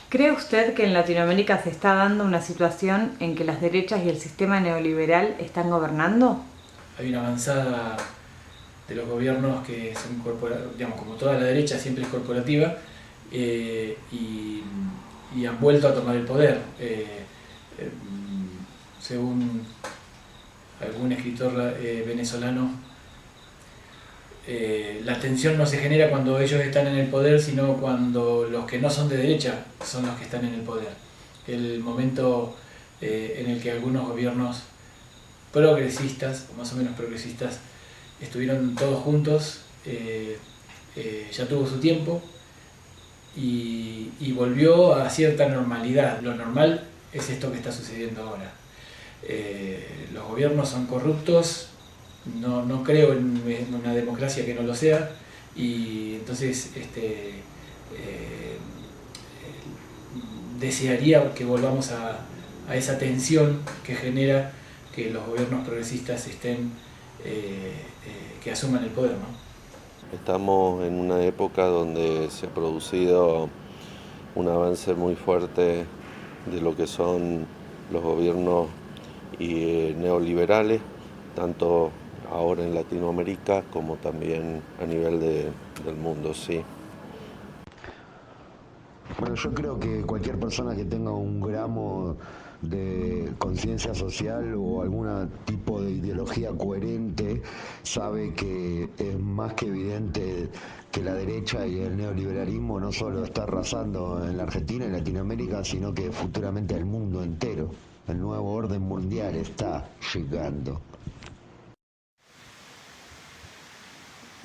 ¿Cree usted que en Latinoamérica se está dando una situación en que las derechas y el sistema neoliberal están gobernando? Hay una avanzada de los gobiernos que son corporativos, digamos, como toda la derecha siempre es corporativa, y han vuelto a tomar el poder. Eh, Según algún escritor venezolano, la tensión no se genera cuando ellos están en el poder, sino cuando los que no son de derecha son los que están en el poder. El momento en el que algunos gobiernos progresistas, o más o menos progresistas, estuvieron todos juntos, ya tuvo su tiempo y volvió a cierta normalidad. Lo normal es esto que está sucediendo ahora. Los gobiernos son corruptos, no creo en una democracia que no lo sea, y entonces desearía que volvamos a esa tensión que genera que los gobiernos progresistas estén, que asuman el poder, ¿no? Estamos en una época donde se ha producido un avance muy fuerte de lo que son los gobiernos neoliberales, tanto ahora en Latinoamérica como también a nivel del mundo, sí. Bueno, yo creo que cualquier persona que tenga un gramo de conciencia social o algún tipo de ideología coherente sabe que es más que evidente que la derecha y el neoliberalismo no solo está arrasando en la Argentina y Latinoamérica, sino que futuramente al mundo entero. El nuevo orden mundial está llegando.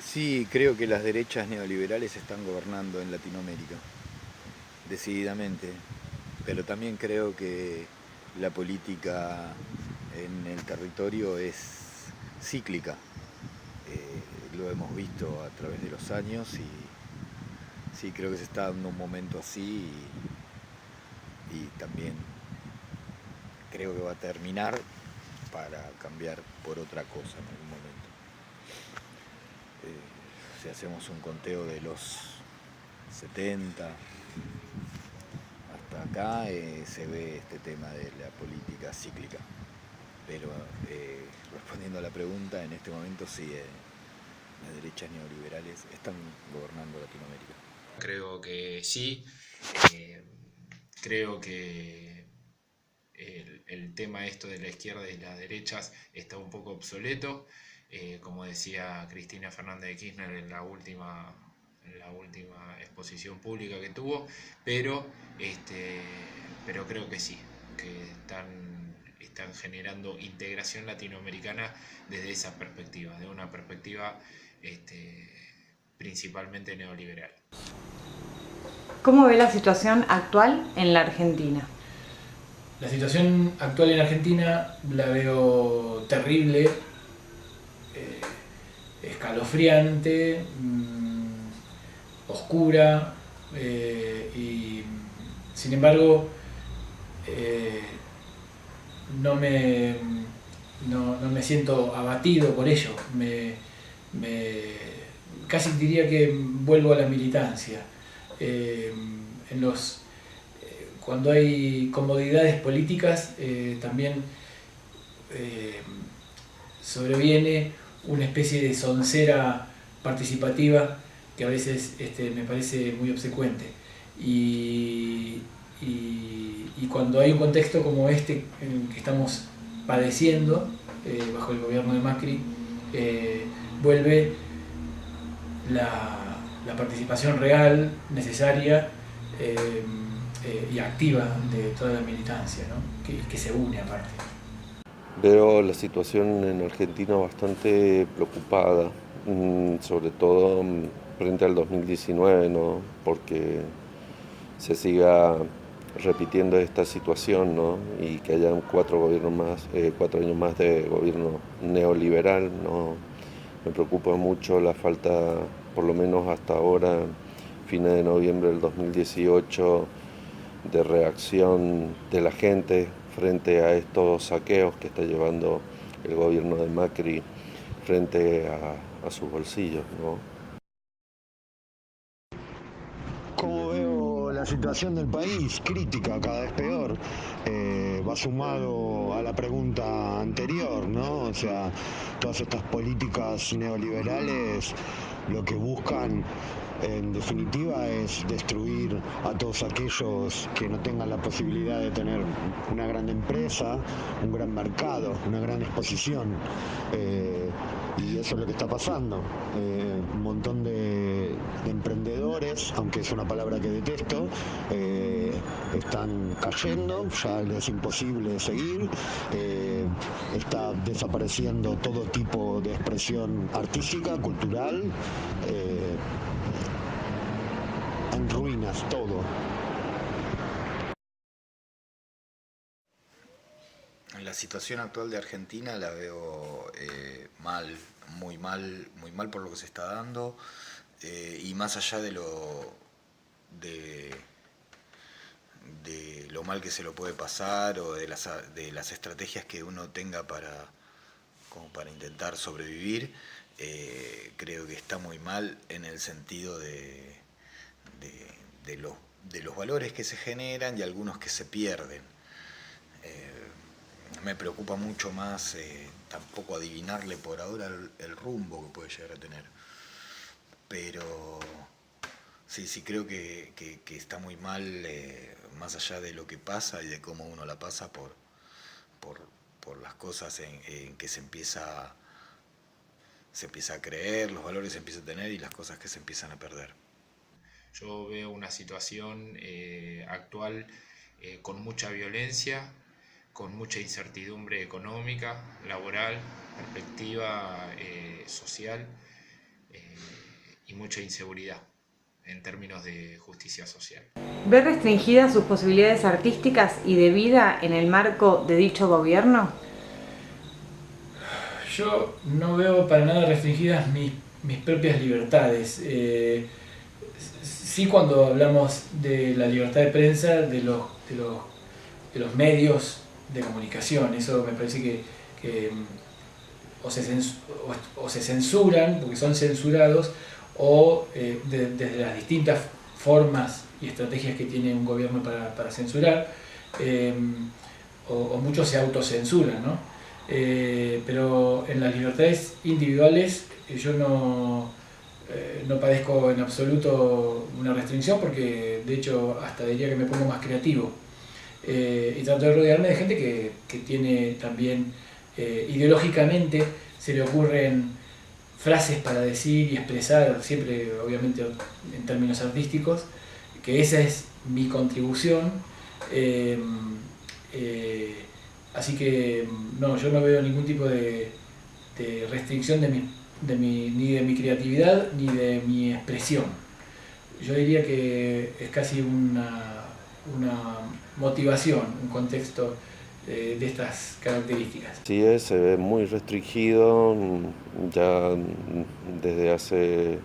Sí, creo que las derechas neoliberales están gobernando en Latinoamérica, decididamente, pero también creo que la política en el territorio es cíclica. Lo hemos visto a través de los años y sí, creo que se está dando un momento así y también creo que va a terminar para cambiar por otra cosa en algún momento. Si hacemos un conteo de los 70 hasta acá, se ve este tema de la política cíclica. Pero respondiendo a la pregunta, en este momento sí, las derechas neoliberales están gobernando Latinoamérica. Creo que sí, eh, creo que el tema esto de la izquierda y las derechas está un poco obsoleto, como decía Cristina Fernández de Kirchner en la última exposición pública que tuvo, pero, este, pero creo que sí, que están generando integración latinoamericana desde esa perspectiva, de una perspectiva principalmente neoliberal. ¿Cómo ve la situación actual en la Argentina? La situación actual en Argentina la veo terrible, escalofriante, oscura, y sin embargo eh, no, me, no me siento abatido por ello. Casi diría que vuelvo a la militancia. Eh, en los, Cuando hay comodidades políticas, también eh, sobreviene una especie de soncera participativa que a veces me parece muy obsecuente. Y, y cuando hay un contexto como este en el que estamos padeciendo bajo el gobierno de Macri, vuelve la participación real, necesaria y activa de toda la militancia, ¿no? que se une aparte. Veo la situación en Argentina bastante preocupada, sobre todo frente al 2019, ¿no? Porque se siga repitiendo esta situación, ¿no? Y que hayan 4 años más de gobierno neoliberal, ¿no? Me preocupa mucho la falta, por lo menos hasta ahora, fines de noviembre del 2018, de reacción de la gente frente a estos saqueos que está llevando el gobierno de Macri frente a sus bolsillos, ¿no? Como veo la la situación del país, crítica, cada vez peor, va sumado a la pregunta anterior, ¿no? O sea, todas estas políticas neoliberales lo que buscan en definitiva es destruir a todos aquellos que no tengan la posibilidad de tener una gran empresa, un gran mercado, una gran exposición. Y eso es lo que está pasando. Un montón de emprendedores, aunque es una palabra que detesto, están cayendo, ya es imposible seguir. Está desapareciendo todo tipo de expresión artística, cultural. En ruinas todo. La situación actual de Argentina la veo mal, muy mal por lo que se está dando, y más allá de lo mal que se lo puede pasar o de las estrategias que uno tenga para intentar sobrevivir, creo que está muy mal en el sentido de los valores que se generan y algunos que se pierden. Me preocupa mucho más tampoco adivinarle por ahora el rumbo que puede llegar a tener. Pero sí creo que está muy mal, más allá de lo que pasa y de cómo uno la pasa por las cosas en que se empieza a creer, los valores se empiezan a tener y las cosas que se empiezan a perder. Yo veo una situación actual con mucha violencia, con mucha incertidumbre económica, laboral, perspectiva social y mucha inseguridad en términos de justicia social. ¿Ve restringidas sus posibilidades artísticas y de vida en el marco de dicho gobierno? Yo no veo para nada restringidas mis propias libertades. Sí, cuando hablamos de la libertad de prensa, de los medios de comunicación, eso me parece que o se censuran, porque son censurados, o desde las distintas formas y estrategias que tiene un gobierno para censurar, o muchos se autocensuran, ¿no? Pero en las libertades individuales yo no padezco en absoluto una restricción, porque de hecho hasta diría que me pongo más creativo, y trato de rodearme de gente que tiene también ideológicamente, se le ocurren frases para decir y expresar, siempre obviamente en términos artísticos, que esa es mi contribución. Así que no, yo no veo ningún tipo de restricción ni de mi creatividad ni de mi expresión. Yo diría que es casi una motivación, un contexto de estas características. Sí, se ve muy restringido, ya desde hace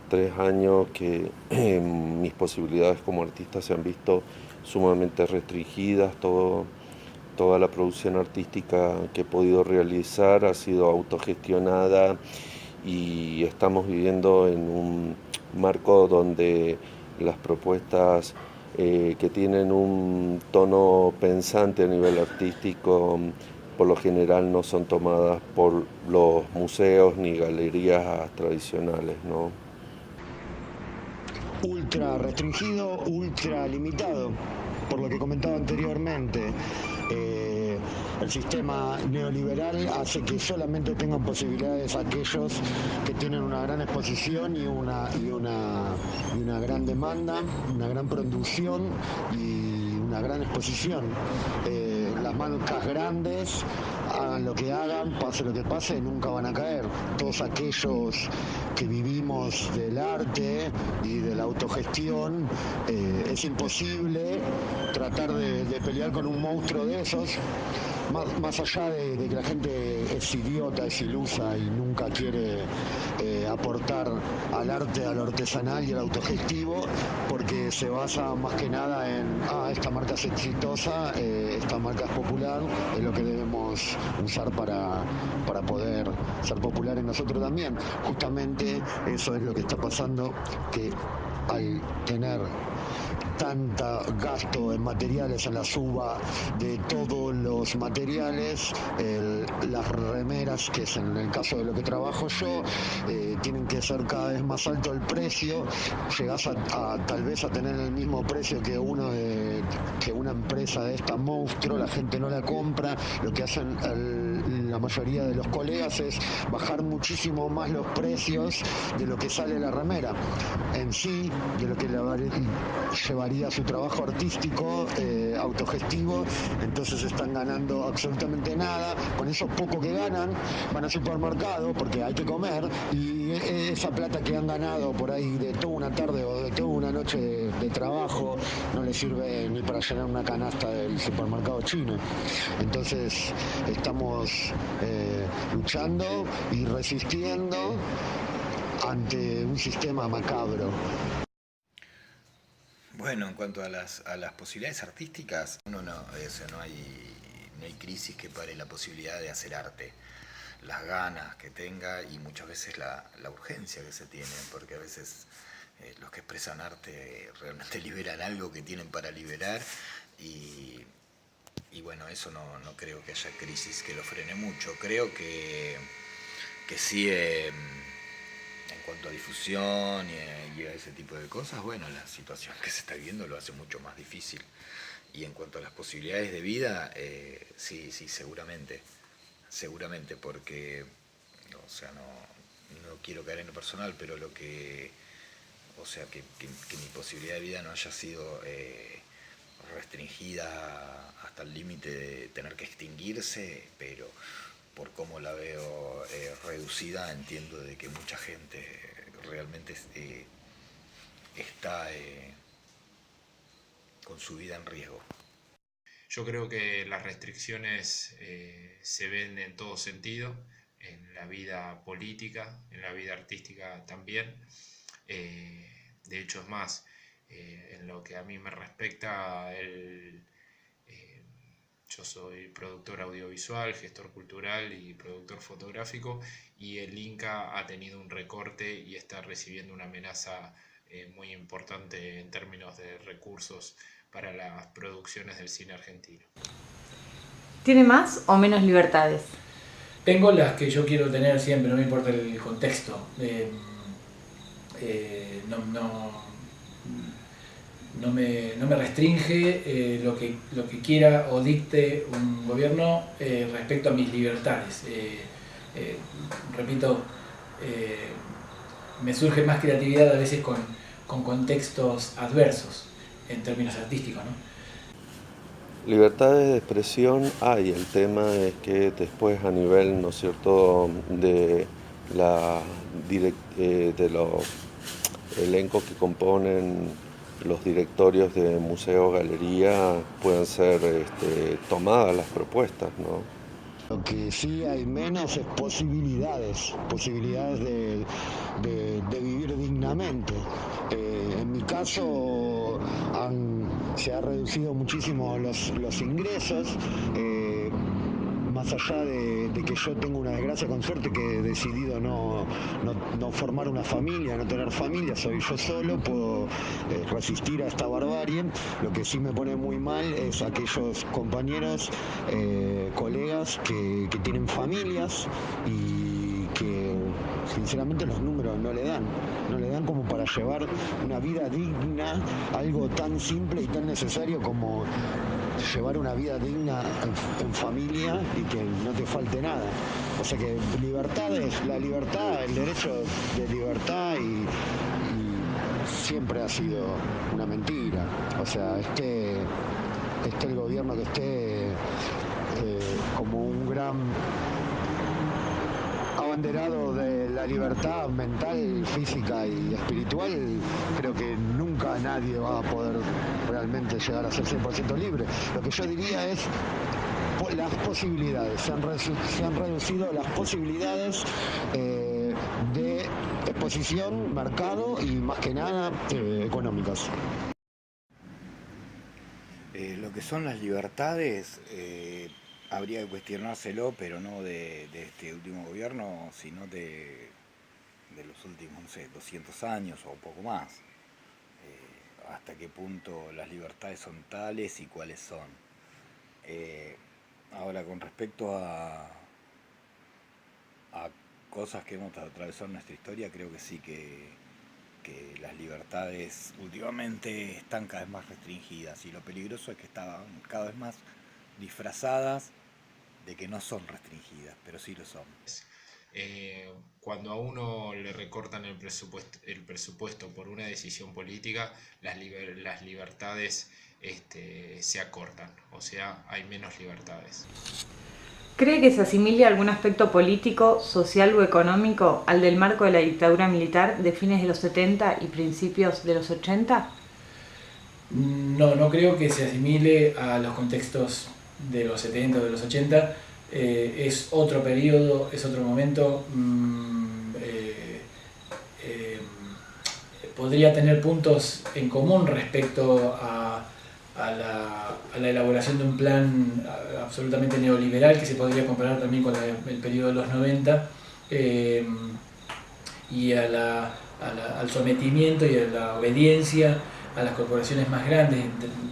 3 años que mis posibilidades como artista se han visto sumamente restringidas. Toda la producción artística que he podido realizar ha sido autogestionada y estamos viviendo en un marco donde las propuestas que tienen un tono pensante a nivel artístico por lo general no son tomadas por los museos ni galerías tradicionales, ¿no? Ultra restringido, ultra limitado, por lo que comentaba anteriormente. El sistema neoliberal hace que solamente tengan posibilidades aquellos que tienen una gran exposición y una gran demanda, una gran producción y una gran exposición. Las marcas grandes, hagan lo que hagan, pase lo que pase, nunca van a caer. Todos aquellos que vivimos del arte y de la autogestión, es imposible tratar de pelear con un monstruo de esos, más allá de que la gente es idiota, es ilusa y nunca quiere aportar al arte, a lo artesanal y al autogestivo, porque se basa más que nada en esta marca es exitosa, esta marca es popular, es lo que debemos usar para poder ser populares nosotros también. Justamente eso es lo que está pasando, que al tener tanta gasto en materiales, en la suba de todos los materiales, las remeras, que es en el caso de lo que trabajo yo, tienen que ser cada vez más alto el precio. Llegás a tal vez a tener el mismo precio que una empresa de esta monstruo, la gente no la compra. Lo que hacen la mayoría de los colegas es bajar muchísimo más los precios de lo que sale la remera en sí, de lo que llevaría su trabajo artístico, autogestivo. Entonces están ganando absolutamente nada. Con eso poco que ganan van al supermercado porque hay que comer, y esa plata que han ganado por ahí de toda una tarde o de toda una noche de trabajo no les sirve ni para llenar una canasta del supermercado chino. Entonces estamos luchando y resistiendo ante un sistema macabro. Bueno, en cuanto a las posibilidades artísticas, no hay crisis que pare la posibilidad de hacer arte. Las ganas que tenga y muchas veces la urgencia que se tiene, porque a veces los que expresan arte realmente liberan algo que tienen para liberar, y bueno, eso no creo que haya crisis que lo frene mucho. Creo que sí, en cuanto a difusión y a ese tipo de cosas, bueno, la situación que se está viviendo lo hace mucho más difícil. Y en cuanto a las posibilidades de vida, sí, seguramente, porque, o sea, no quiero caer en lo personal, pero que mi posibilidad de vida no haya sido restringida hasta el límite de tener que extinguirse, pero por cómo la veo reducida, entiendo de que mucha gente realmente está con su vida en riesgo. Yo creo que las restricciones se ven en todo sentido, en la vida política, en la vida artística también. De hecho, es más, en lo que a mí me respecta, yo soy productor audiovisual, gestor cultural y productor fotográfico, y el Inca ha tenido un recorte y está recibiendo una amenaza muy importante en términos de recursos para las producciones del cine argentino. ¿Tiene más o menos libertades? Tengo las que yo quiero tener siempre, no me importa el contexto. No me restringe lo que quiera o dicte un gobierno respecto a mis libertades. Repito, me surge más creatividad a veces con contextos adversos en términos artísticos, ¿no? Libertades de expresión hay, el tema es que después a nivel, ¿no es cierto?, de los elencos que componen los directorios de museo, galería, pueden ser tomadas las propuestas, ¿no? Lo que sí hay menos es posibilidades de vivir dignamente. En mi caso se ha reducido muchísimo los ingresos. Más allá de que yo tengo una desgracia, con suerte, que he decidido no formar una familia, no tener familia, soy yo solo, puedo resistir a esta barbarie. Lo que sí me pone muy mal es aquellos compañeros, colegas que tienen familias y que sinceramente los números no le dan como para llevar una vida digna, algo tan simple y tan necesario como llevar una vida digna en familia y que no te falte nada. O sea que la libertad, el derecho de libertad y siempre ha sido una mentira. O sea, esté el gobierno que esté como un gran abanderado de la libertad mental, física y espiritual, creo que nunca nadie va a poder realmente llegar a ser 100% libre. Lo que yo diría es las posibilidades, se han reducido las posibilidades de exposición, mercado y más que nada económicas. Lo que son las libertades, habría que cuestionárselo, pero no de este último gobierno, sino de los últimos, no sé, 200 años o un poco más. hasta qué punto las libertades son tales y cuáles son. Ahora, con respecto a cosas que hemos atravesado en nuestra historia, creo que sí que las libertades últimamente están cada vez más restringidas, y lo peligroso es que están cada vez más disfrazadas de que no son restringidas, pero sí lo son. Cuando a uno le recortan el presupuesto por una decisión política, las libertades se acortan, o sea, hay menos libertades. ¿Cree que se asimile algún aspecto político, social o económico al del marco de la dictadura militar de fines de los 70 y principios de los 80? No creo que se asimile a los contextos de los 70 o de los 80. Es otro periodo, es otro momento. Podría tener puntos en común respecto a la elaboración de un plan absolutamente neoliberal que se podría comparar también con el periodo de los 90, y al sometimiento y a la obediencia a las corporaciones más grandes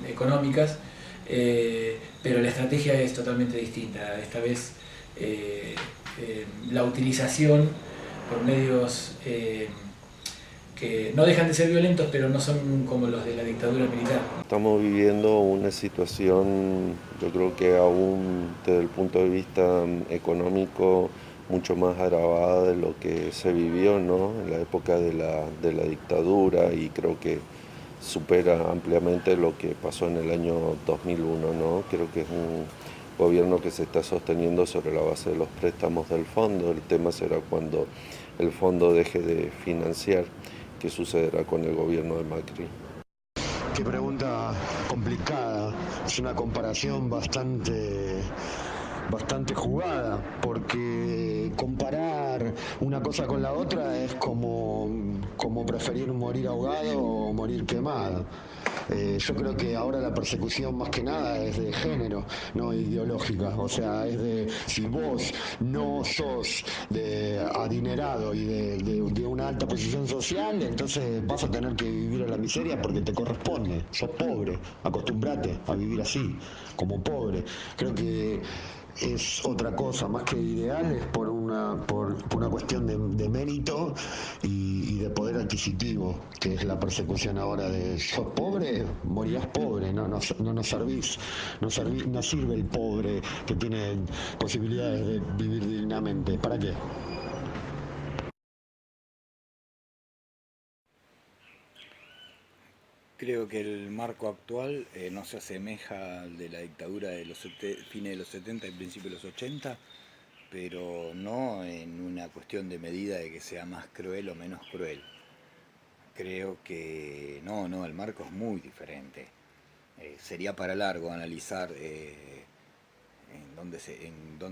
económicas, pero la estrategia es totalmente distinta. Esta vez la utilización por medios que no dejan de ser violentos, pero no son como los de la dictadura militar. Estamos viviendo una situación, yo creo que aún desde el punto de vista económico, mucho más agravada de lo que se vivió, ¿no?, en la época de la dictadura, y creo que supera ampliamente lo que pasó en el año 2001, ¿no? Creo que es un gobierno que se está sosteniendo sobre la base de los préstamos del fondo. El tema será cuando el fondo deje de financiar. ¿Qué sucederá con el gobierno de Macri? Qué pregunta complicada. Es una comparación bastante jugada, porque comparar una cosa con la otra es como preferir morir ahogado o morir quemado. Yo creo que ahora la persecución más que nada es de género, no ideológica. O sea, es de si vos no sos adinerado y de una alta posición social, entonces vas a tener que vivir en la miseria porque te corresponde. Sos pobre, acostumbrate a vivir así, como pobre. Creo que es otra cosa, más que ideal, es por una cuestión de mérito y de poder adquisitivo, que es la persecución ahora de sos pobre, morirás pobre, no nos servís, no sirve el pobre que tiene posibilidades de vivir dignamente. ¿Para qué? Creo que el marco actual no se asemeja al de la dictadura de los fines de los 70 y principios de los 80, pero no en una cuestión de medida de que sea más cruel o menos cruel. Creo que no, el marco es muy diferente. Sería para largo analizar en dónde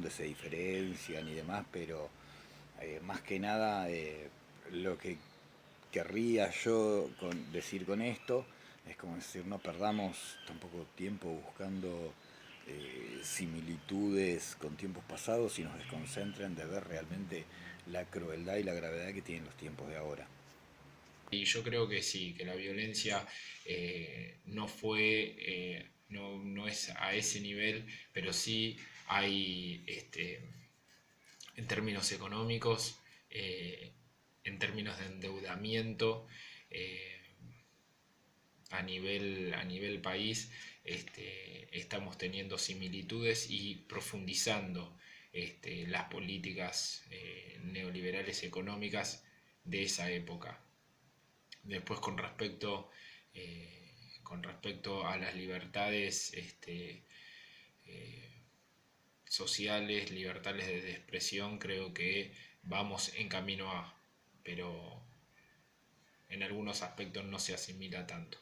se diferencian y demás, pero más que nada lo que querría yo decir con esto es como decir, no perdamos tampoco tiempo buscando similitudes con tiempos pasados y nos desconcentren de ver realmente la crueldad y la gravedad que tienen los tiempos de ahora. Y yo creo que sí, que la violencia no es a ese nivel, pero sí hay, en términos económicos, en términos de endeudamiento, a nivel país, estamos teniendo similitudes y profundizando las políticas neoliberales económicas de esa época. Después, con respecto a las libertades sociales, libertades de expresión, creo que vamos en camino a, pero en algunos aspectos no se asimila tanto.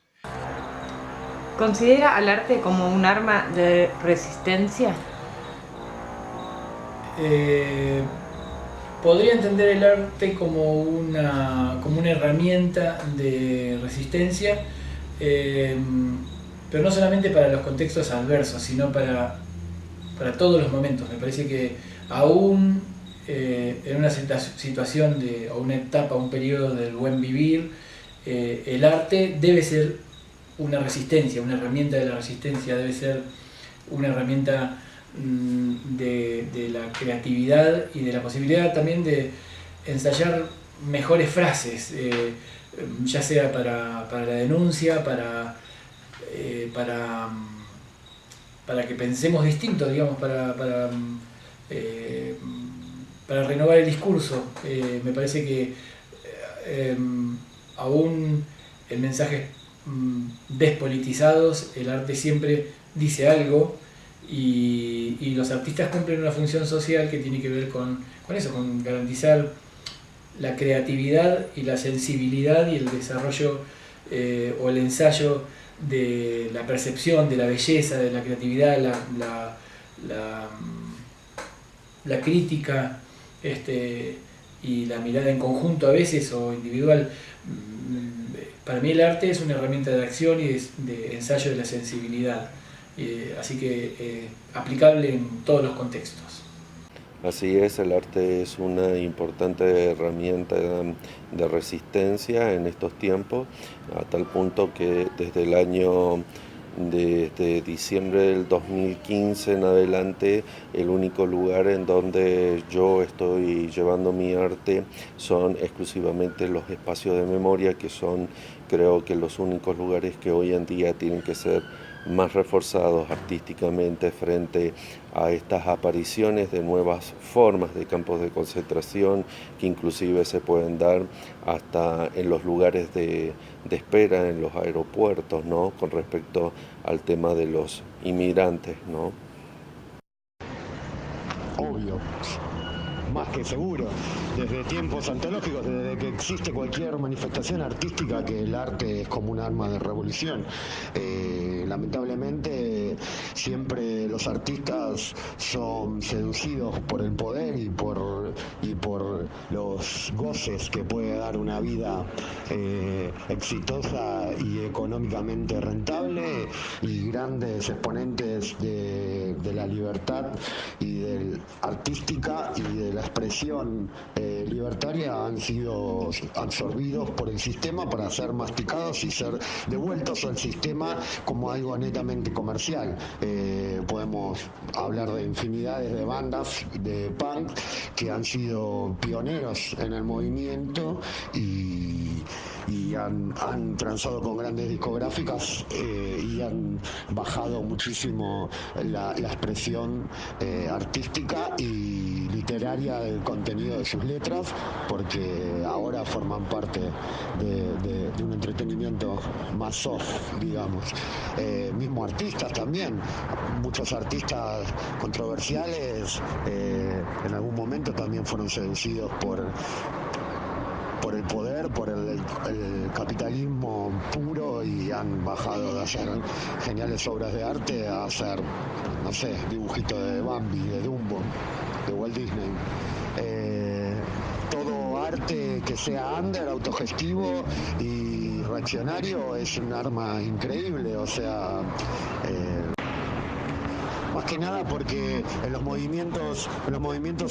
¿Considera al arte como un arma de resistencia? Podría entender el arte como una herramienta de resistencia, pero no solamente para los contextos adversos, sino para todos los momentos. Me parece que aún en una situación o una etapa, un periodo del buen vivir, el arte debe ser una resistencia, una herramienta de la resistencia, debe ser una herramienta de la creatividad y de la posibilidad también de ensayar mejores frases, ya sea para la denuncia, para que pensemos distinto, digamos, para renovar el discurso. Me parece que aún en mensajes despolitizados el arte siempre dice algo, y los artistas cumplen una función social que tiene que ver con eso, con garantizar la creatividad y la sensibilidad y el desarrollo o el ensayo de la percepción, de la belleza, de la creatividad, la crítica, y la mirada en conjunto a veces o individual. Para mí el arte es una herramienta de acción y de ensayo de la sensibilidad, así que aplicable en todos los contextos. Así es, el arte es una importante herramienta de resistencia en estos tiempos, a tal punto que desde el año desde diciembre del 2015 en adelante, el único lugar en donde yo estoy llevando mi arte son exclusivamente los espacios de memoria, que son, creo que, los únicos lugares que hoy en día tienen que ser más reforzados artísticamente frente a estas apariciones de nuevas formas de campos de concentración que inclusive se pueden dar hasta en los lugares de espera en los aeropuertos, ¿no? Con respecto al tema de los inmigrantes, ¿no? Obvio, más que seguro. Desde tiempos antológicos, desde que existe cualquier manifestación artística, que el arte es como un arma de revolución. Lamentablemente siempre los artistas son seducidos por el poder y por los goces que puede dar una vida exitosa y económicamente rentable, y grandes exponentes de la libertad y del artística y de la expresión libertaria han sido absorbidos por el sistema para ser masticados y ser devueltos al sistema como algo netamente comercial. Podemos hablar de infinidades de bandas de punk que han sido pioneros en el movimiento y han transado con grandes discográficas y han bajado muchísimo la expresión artística y literaria del contenido de sus letras, porque ahora forman parte de un entretenimiento más soft, digamos. Mismo artistas también, muchos artistas controversiales en algún momento también fueron seducidos por el poder, por el capitalismo puro, y han bajado de hacer geniales obras de arte a hacer, no sé, dibujitos de Bambi, de Dumbo, de Walt Disney. Todo arte que sea under, autogestivo y reaccionario es un arma increíble, o sea... más que nada porque en los movimientos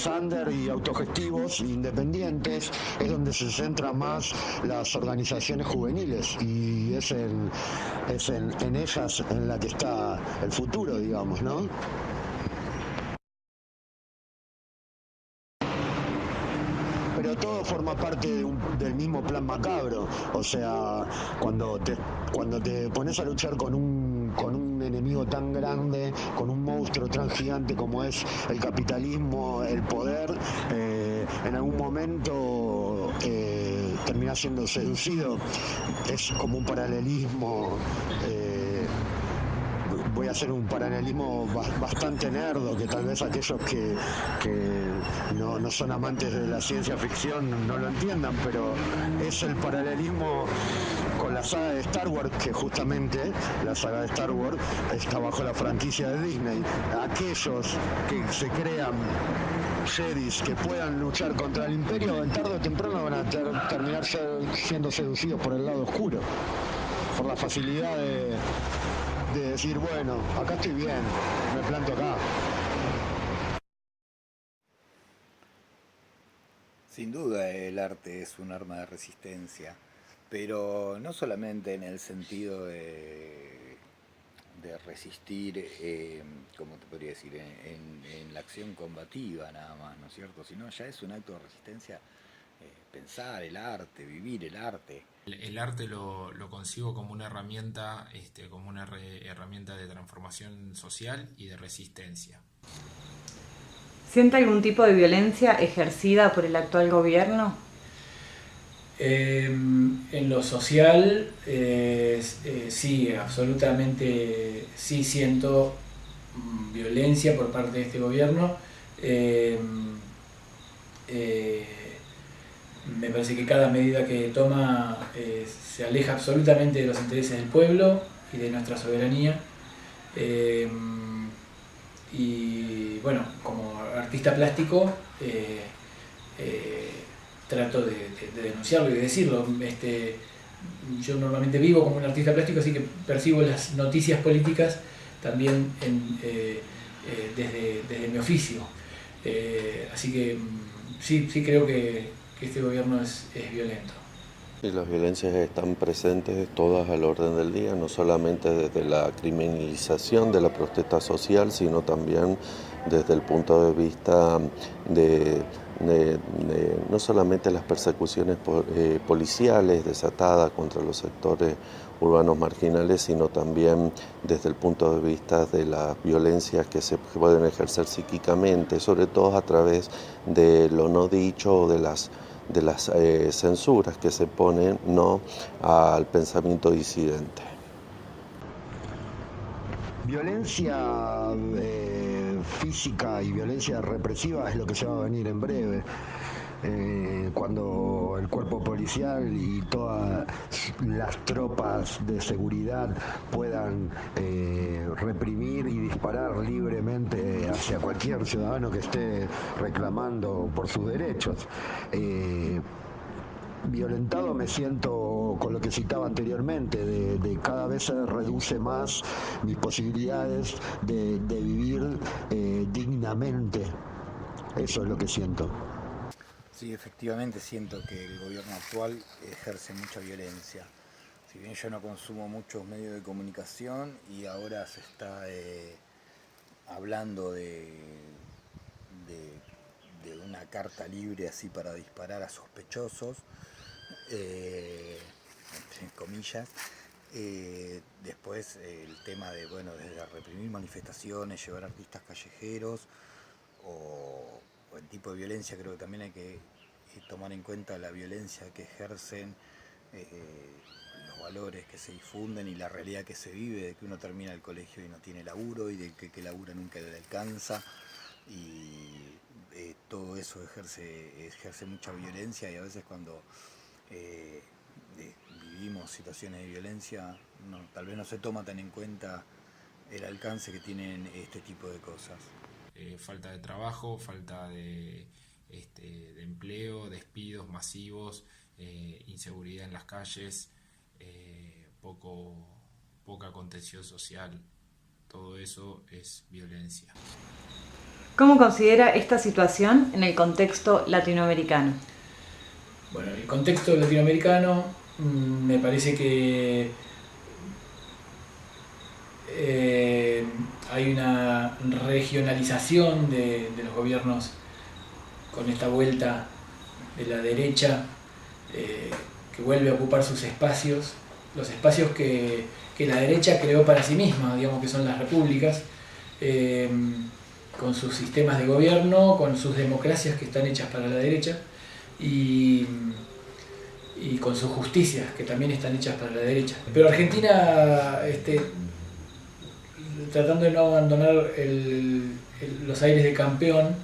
under y autogestivos independientes es donde se centran más las organizaciones juveniles, y es en ellas en la que está el futuro, digamos, ¿no? Pero todo forma parte del mismo plan macabro. O sea, cuando te pones a luchar con un enemigo tan grande, con un monstruo tan gigante como es el capitalismo, el poder, en algún momento terminás siendo seducido. Es como un paralelismo. Voy a hacer un paralelismo bastante nerdo, que tal vez aquellos que no son amantes de la ciencia ficción no lo entiendan, pero es el paralelismo con la saga de Star Wars, que justamente la saga de Star Wars está bajo la franquicia de Disney. Aquellos que se crean Jedis que puedan luchar contra el Imperio, tarde o temprano van a terminar siendo seducidos por el lado oscuro, por la facilidad de decir, bueno, acá estoy bien, me planto acá. Sin duda el arte es un arma de resistencia pero no solamente en el sentido de resistir, como te podría decir, en la acción combativa nada más, ¿no es cierto? Sino ya es un acto de resistencia, pensar el arte, vivir el arte. El arte lo concibo como una herramienta, herramienta de transformación social y de resistencia. ¿Siente algún tipo de violencia ejercida por el actual gobierno? En lo social, sí, absolutamente sí siento violencia por parte de este gobierno. Me parece que cada medida que toma se aleja absolutamente de los intereses del pueblo y de nuestra soberanía. Y bueno, como artista plástico trato de denunciarlo y de decirlo. Yo normalmente vivo como un artista plástico, así que percibo las noticias políticas también desde mi oficio. Así que sí creo que este gobierno es violento. Y las violencias están presentes todas al orden del día, no solamente desde la criminalización de la protesta social, sino también desde el punto de vista de no solamente las persecuciones policiales desatadas contra los sectores urbanos marginales, sino también desde el punto de vista de las violencias que se pueden ejercer psíquicamente, sobre todo a través de lo no dicho o de las censuras que se ponen no al pensamiento disidente. Violencia física y violencia represiva es lo que se va a venir en breve. Cuando el cuerpo policial y todas las tropas de seguridad puedan reprimir y disparar libremente hacia cualquier ciudadano que esté reclamando por sus derechos. Violentado me siento con lo que citaba anteriormente, de cada vez se reduce más mis posibilidades de vivir dignamente. Eso es lo que siento. Sí, efectivamente siento que el gobierno actual ejerce mucha violencia. Si bien yo no consumo muchos medios de comunicación y ahora se está hablando de una carta libre así para disparar a sospechosos, entre comillas. Después el tema de, desde reprimir manifestaciones, llevar artistas callejeros o el tipo de violencia, creo que también hay que tomar en cuenta la violencia que ejercen, los valores que se difunden y la realidad que se vive, de que uno termina el colegio y no tiene laburo y de que labura nunca le alcanza, y todo eso ejerce mucha violencia, y a veces cuando vivimos situaciones de violencia tal vez no se toma tan en cuenta el alcance que tienen este tipo de cosas. Falta de trabajo, falta de empleo, despidos masivos, inseguridad en las calles, poca contención social. Todo eso es violencia. ¿Cómo considera esta situación en el contexto latinoamericano? Bueno, el contexto latinoamericano me parece que hay una regionalización de los gobiernos con esta vuelta de la derecha que vuelve a ocupar sus espacios, los espacios que la derecha creó para sí misma, digamos que son las repúblicas, con sus sistemas de gobierno, con sus democracias que están hechas para la derecha y con sus justicias que también están hechas para la derecha. Pero Argentina, tratando de no abandonar los aires de campeón,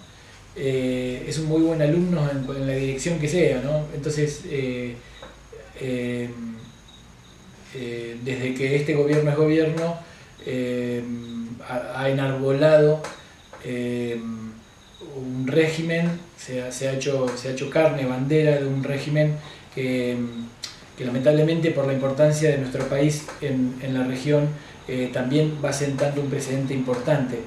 es un muy buen alumno en la dirección que sea, ¿no? Entonces, desde que este gobierno es gobierno, ha enarbolado un régimen, se ha hecho carne, bandera de un régimen que lamentablemente por la importancia de nuestro país en la región también va sentando un precedente importante.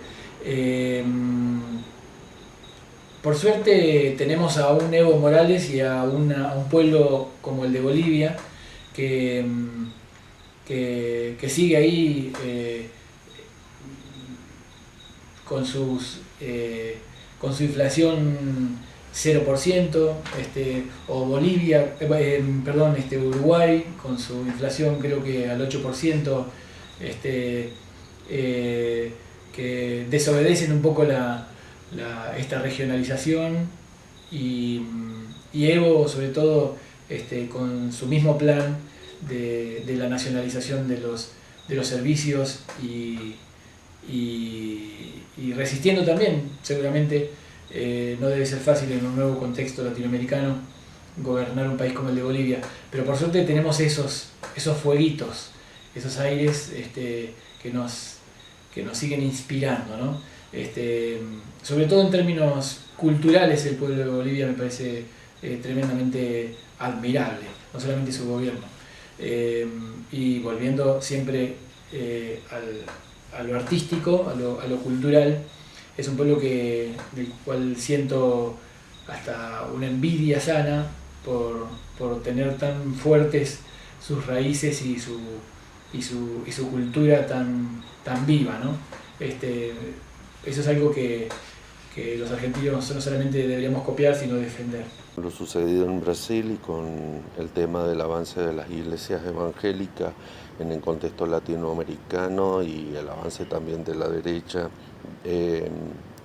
Por suerte tenemos a un Evo Morales y a un pueblo como el de Bolivia que sigue ahí con su inflación 0%, o Bolivia, Uruguay con su inflación creo que al 8%, que desobedecen un poco esta regionalización, y Evo sobre todo con su mismo plan de la nacionalización de los servicios, y resistiendo también. Seguramente no debe ser fácil en un nuevo contexto latinoamericano gobernar un país como el de Bolivia, pero por suerte tenemos esos fueguitos, esos aires que nos siguen inspirando, ¿no? Sobre todo en términos culturales, el pueblo de Bolivia me parece tremendamente admirable, no solamente su gobierno. Y volviendo siempre a lo artístico, a lo cultural, es un pueblo del cual siento hasta una envidia sana por tener tan fuertes sus raíces y su cultura tan viva, ¿no? Eso es algo que los argentinos no solamente deberíamos copiar, sino defender. Lo sucedido en Brasil y con el tema del avance de las iglesias evangélicas en el contexto latinoamericano y el avance también de la derecha,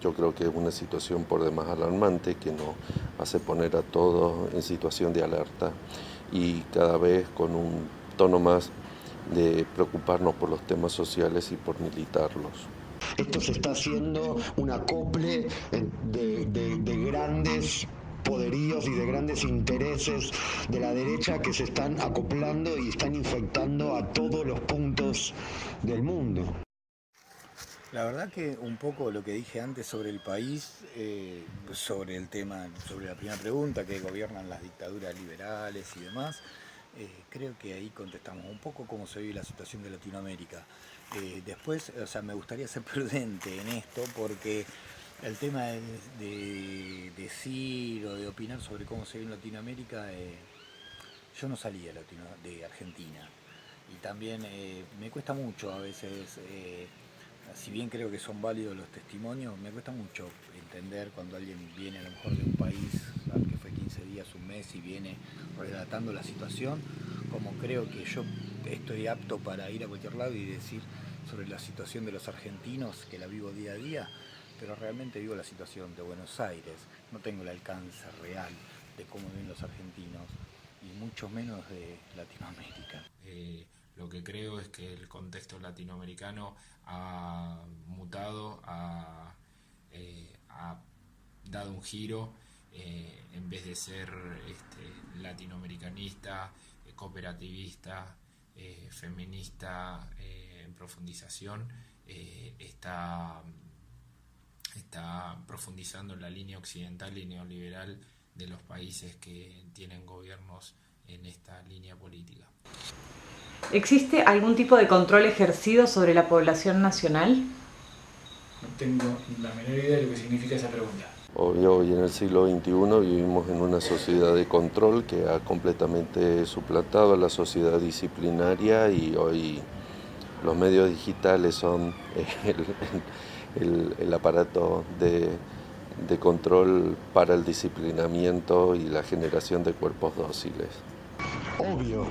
yo creo que es una situación por demás alarmante que nos hace poner a todos en situación de alerta y cada vez con un tono más de preocuparnos por los temas sociales y por militarlos. Esto se está haciendo un acople de grandes poderíos y de grandes intereses de la derecha que se están acoplando y están infectando a todos los puntos del mundo. La verdad que un poco lo que dije antes sobre el país, sobre el tema, sobre la primera pregunta, que gobiernan las dictaduras liberales y demás, creo que ahí contestamos un poco cómo se vive la situación de Latinoamérica. Después, me gustaría ser prudente en esto porque el tema de decir o de opinar sobre cómo se vive en Latinoamérica, yo no salí de Argentina y también me cuesta mucho a veces, si bien creo que son válidos los testimonios, me cuesta mucho entender cuando alguien viene a lo mejor de un país al que fue 15 días, un mes y viene relatando la situación, como creo que yo estoy apto para ir a cualquier lado y decir sobre la situación de los argentinos, que la vivo día a día, pero realmente vivo la situación de Buenos Aires, no tengo el alcance real de cómo viven los argentinos y mucho menos de Latinoamérica. Lo que creo es que el contexto latinoamericano ha mutado, ha dado un giro, en vez de ser latinoamericanista, cooperativista, feminista, en profundización, está profundizando en la línea occidental y neoliberal de los países que tienen gobiernos en esta línea política. ¿Existe algún tipo de control ejercido sobre la población nacional? No tengo la menor idea de lo que significa esa pregunta. Hoy en el siglo XXI vivimos en una sociedad de control que ha completamente suplantado a la sociedad disciplinaria y hoy los medios digitales son el aparato de control para el disciplinamiento y la generación de cuerpos dóciles. Obvio.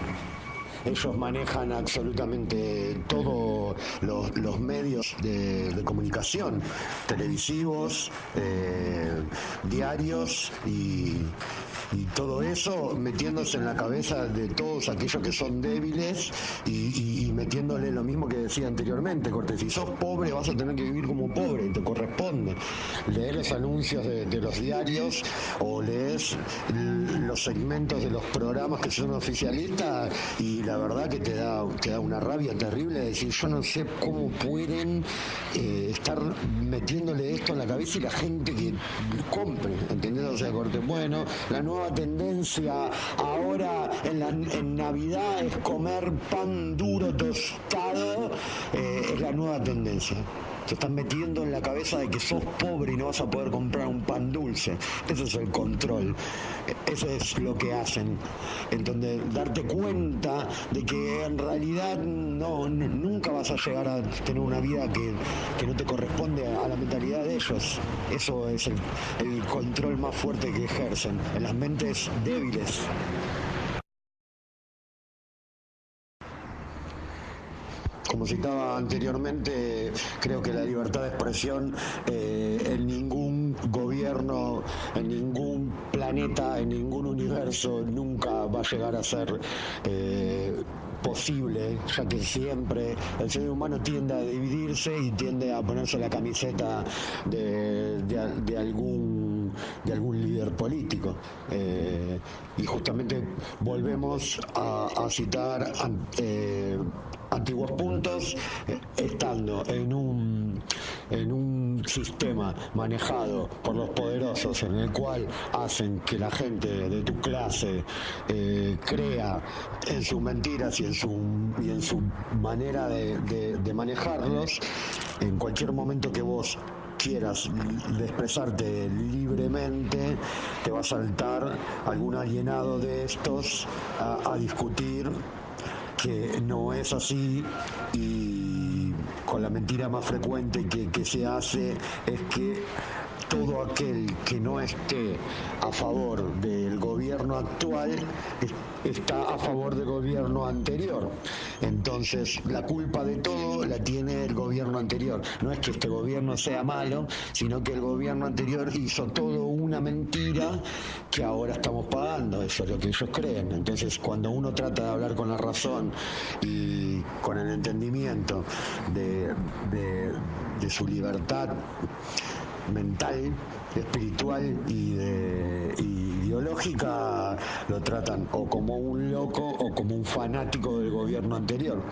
Ellos manejan absolutamente todos los medios de comunicación, televisivos, diarios y todo eso metiéndose en la cabeza de todos aquellos que son débiles y metiéndole lo mismo que decía anteriormente, Cortés, si sos pobre vas a tener que vivir como pobre y te corresponde. Leer los anuncios de los diarios o lees los segmentos de los programas que son oficialistas y la verdad que te da una rabia terrible de decir, yo no sé cómo pueden estar metiéndole esto en la cabeza y la gente que compre, ¿entendés? O sea, Cortés, bueno, la nueva tendencia ahora en Navidad es comer pan duro tostado, es la la nueva tendencia. Te están metiendo en la cabeza de que sos pobre y no vas a poder comprar un pan dulce. Ese es el control. Eso es lo que hacen. Entonces, darte cuenta de que en realidad nunca vas a llegar a tener una vida que no te corresponde a la mentalidad de ellos. Eso es el control más fuerte que ejercen en las mentes débiles. Como citaba anteriormente, creo que la libertad de expresión en ningún gobierno, en ningún planeta, en ningún universo nunca va a llegar a ser posible, ya que siempre el ser humano tiende a dividirse y tiende a ponerse la camiseta de algún líder político. Y justamente volvemos a citar antiguos puntos, estando en un sistema manejado por los poderosos, en el cual hacen que la gente de tu clase crea en sus mentiras y en su manera de manejarlos. En cualquier momento que vos quieras de expresarte libremente, te va a saltar algún alienado de estos a discutir que no es así, y con la mentira más frecuente que se hace es que todo aquel que no esté a favor del gobierno actual está a favor del gobierno anterior. Entonces, la culpa de todo la tiene el gobierno anterior. No es que este gobierno sea malo, sino que el gobierno anterior hizo todo una mentira que ahora estamos pagando. Eso es lo que ellos creen. Entonces, cuando uno trata de hablar con la razón y con el entendimiento de su libertad mental, espiritual y ideológica, lo tratan o como un loco o como un fanático del gobierno anterior.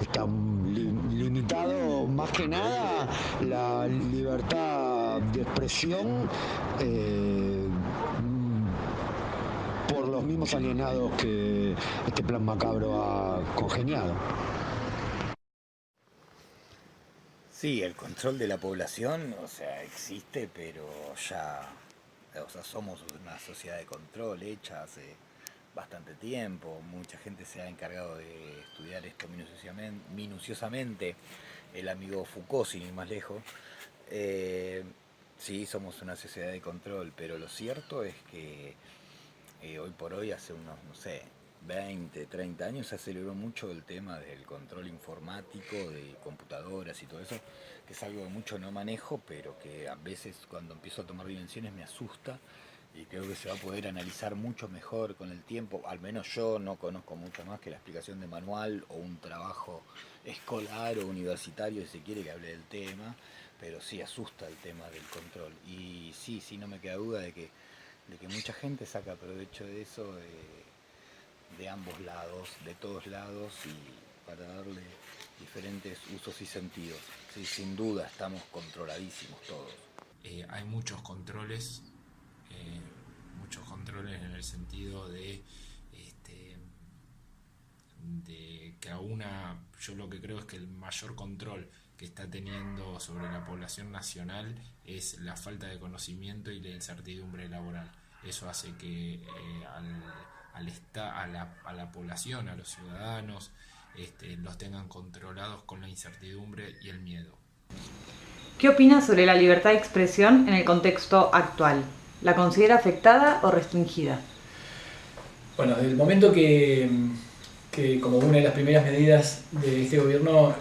Está limitado más que nada la libertad de expresión por los mismos alienados que este plan macabro ha congeniado. Sí, el control de la población, existe, pero ya, somos una sociedad de control hecha hace bastante tiempo. Mucha gente se ha encargado de estudiar esto minuciosamente. El amigo Foucault, sin ir más lejos. Sí, somos una sociedad de control, pero lo cierto es que hoy por hoy, hace unos, 20, 30 años, se aceleró mucho el tema del control informático, de computadoras y todo eso, que es algo que mucho no manejo, pero que a veces cuando empiezo a tomar dimensiones me asusta, y creo que se va a poder analizar mucho mejor con el tiempo. Al menos yo no conozco mucho más que la explicación de manual o un trabajo escolar o universitario, si se quiere, que hable del tema, pero sí asusta el tema del control. Y sí, no me queda duda de que mucha gente saca provecho de eso, de ambos lados, de todos lados, y para darle diferentes usos y sentidos. Sí, sin duda estamos controladísimos todos. Hay muchos controles en el sentido de que yo lo que creo es que el mayor control que está teniendo sobre la población nacional es la falta de conocimiento y la incertidumbre laboral. Eso hace que a la población, a los ciudadanos, los tengan controlados con la incertidumbre y el miedo. ¿Qué opina sobre la libertad de expresión en el contexto actual? ¿La considera afectada o restringida? Bueno, desde el momento que como una de las primeras medidas de este gobierno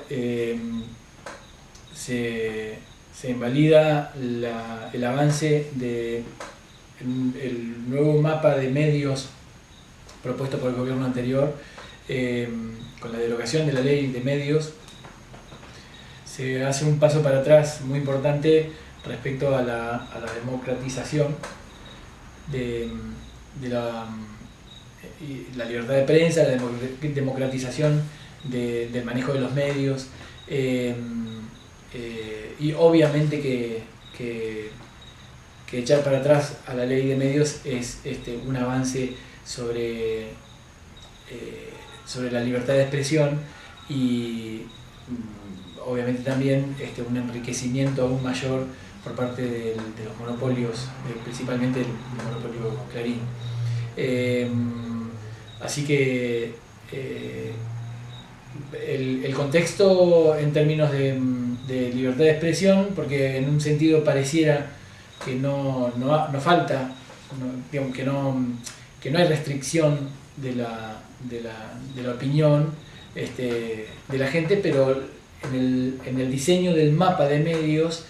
se invalida el avance el nuevo mapa de medios propuesto por el gobierno anterior, con la derogación de la ley de medios, se hace un paso para atrás muy importante respecto a la democratización de la libertad de prensa, la democratización del manejo de los medios, y obviamente que echar para atrás a la ley de medios es un avance sobre la libertad de expresión, y obviamente también un enriquecimiento aún mayor por parte de los monopolios, principalmente el monopolio Clarín. Así que el contexto en términos de libertad de expresión, porque en un sentido pareciera que no falta, digamos que no hay restricción de la opinión de la gente, pero en el diseño del mapa de medios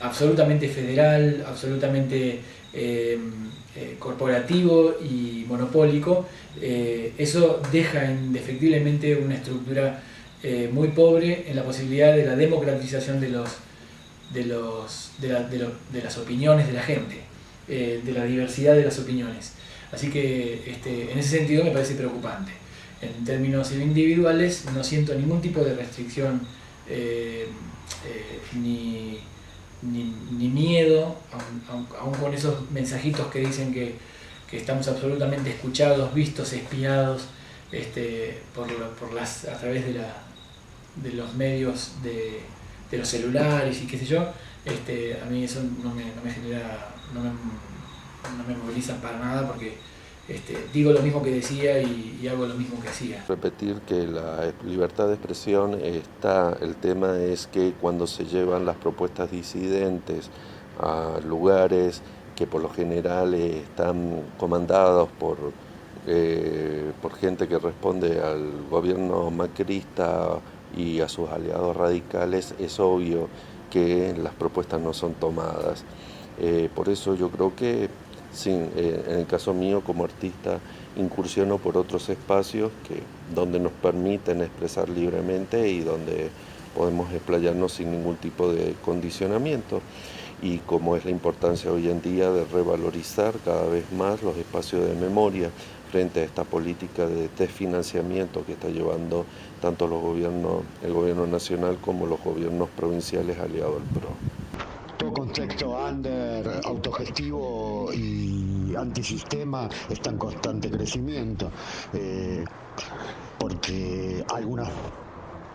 absolutamente federal, absolutamente corporativo y monopólico, eso deja indefectiblemente una estructura muy pobre en la posibilidad de la democratización de las opiniones de la gente, de la diversidad de las opiniones. Así que en ese sentido me parece preocupante. En términos individuales no siento ningún tipo de restricción ni miedo, aun con esos mensajitos que dicen que estamos absolutamente escuchados, vistos, espiados a través de los medios de los celulares y qué sé yo. A mí eso no me genera, no me moviliza para nada, porque digo lo mismo que decía y hago lo mismo que hacía. Repetir que la libertad de expresión está, el tema es que cuando se llevan las propuestas disidentes a lugares que por lo general están comandados por gente que responde al gobierno macrista y a sus aliados radicales, es obvio que las propuestas no son tomadas. Por eso yo creo que en el caso mío como artista incursiono por otros espacios donde nos permiten expresar libremente y donde podemos explayarnos sin ningún tipo de condicionamiento, y como es la importancia hoy en día de revalorizar cada vez más los espacios de memoria frente a esta política de desfinanciamiento que está llevando tanto el gobierno nacional como los gobiernos provinciales aliados al PRO. Todo contexto under, autogestivo y antisistema está en constante crecimiento, porque algunas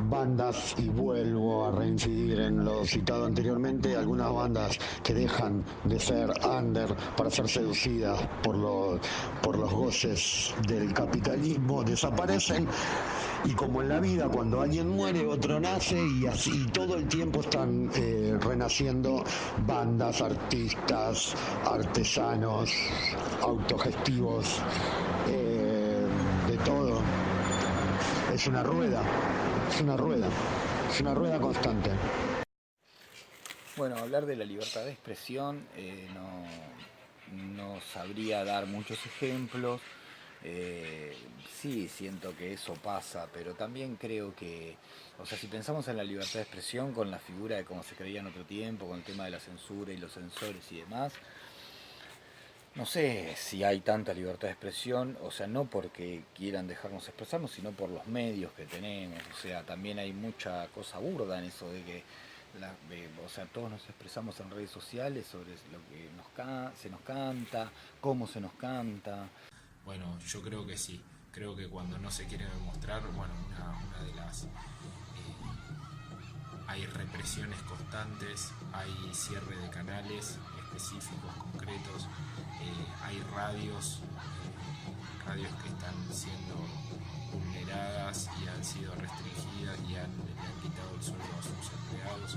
bandas, y vuelvo a reincidir en lo citado anteriormente, algunas bandas que dejan de ser under para ser seducidas por los goces del capitalismo desaparecen. Y como en la vida, cuando alguien muere, otro nace, y así todo el tiempo están renaciendo bandas, artistas, artesanos, autogestivos, de todo. Es una rueda constante. Bueno, hablar de la libertad de expresión, no sabría dar muchos ejemplos. Sí, siento que eso pasa, pero también creo que, o sea, si pensamos en la libertad de expresión con la figura de cómo se creía en otro tiempo, con el tema de la censura y los censores y demás, no sé si hay tanta libertad de expresión, o sea, no porque quieran dejarnos expresarnos, sino por los medios que tenemos. O sea, también hay mucha cosa burda en eso de que o sea, todos nos expresamos en redes sociales sobre lo que se nos canta, cómo se nos canta. Bueno, yo creo que sí. Creo que cuando no se quiere demostrar, bueno, una de las... hay represiones constantes, hay cierre de canales específicos, concretos, hay radios que están siendo vulneradas y han sido restringidas y le han quitado el sueldo a sus empleados.